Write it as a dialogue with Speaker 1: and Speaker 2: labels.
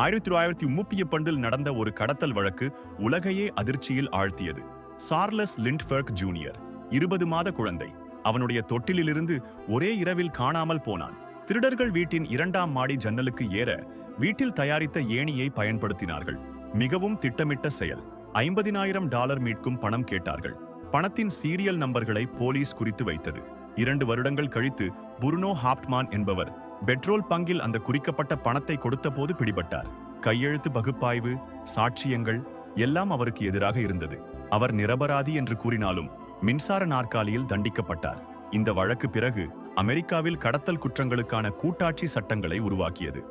Speaker 1: 1930 நடந்த ஒரு கடத்தல் வழக்கு உலகையே அதிர்ச்சியில் ஆழ்த்தியது. சார்லஸ் லிண்ட்பர்க் ஜூனியர் 20 மாத குழந்தை அவனுடைய தொட்டிலிலிருந்து ஒரே இரவில் காணாமல் போனான். திருடர்கள் வீட்டின் 2ஆம் மாடி ஜன்னலுக்கு ஏற வீட்டில் தயாரித்த ஏணியை பயன்படுத்தினார்கள். மிகவும் திட்டமிட்ட செயல். $50,000 மீட்கும் பணம் கேட்டார்கள். பணத்தின் சீரியல் நம்பர்களை போலீஸ் குறித்து வைத்தது. 2 வருடங்கள் கழித்து புருனோ ஹாப்ட்மான் என்பவர் பெட்ரோல் பங்கில் அந்த குறிக்கப்பட்ட பணத்தை கொடுத்தபோது பிடிபட்டார். கையெழுத்து பகுப்பாய்வு, சாட்சியங்கள் எல்லாம் அவருக்கு எதிராக இருந்தது. அவர் நிரபராதி என்று கூறினாலும் மின்சார நாற்காலியில் தண்டிக்கப்பட்டார். இந்த வழக்கு பிறகு அமெரிக்காவில் கடத்தல் குற்றங்களுக்கான கூட்டாட்சி சட்டங்களை உருவாக்கியது.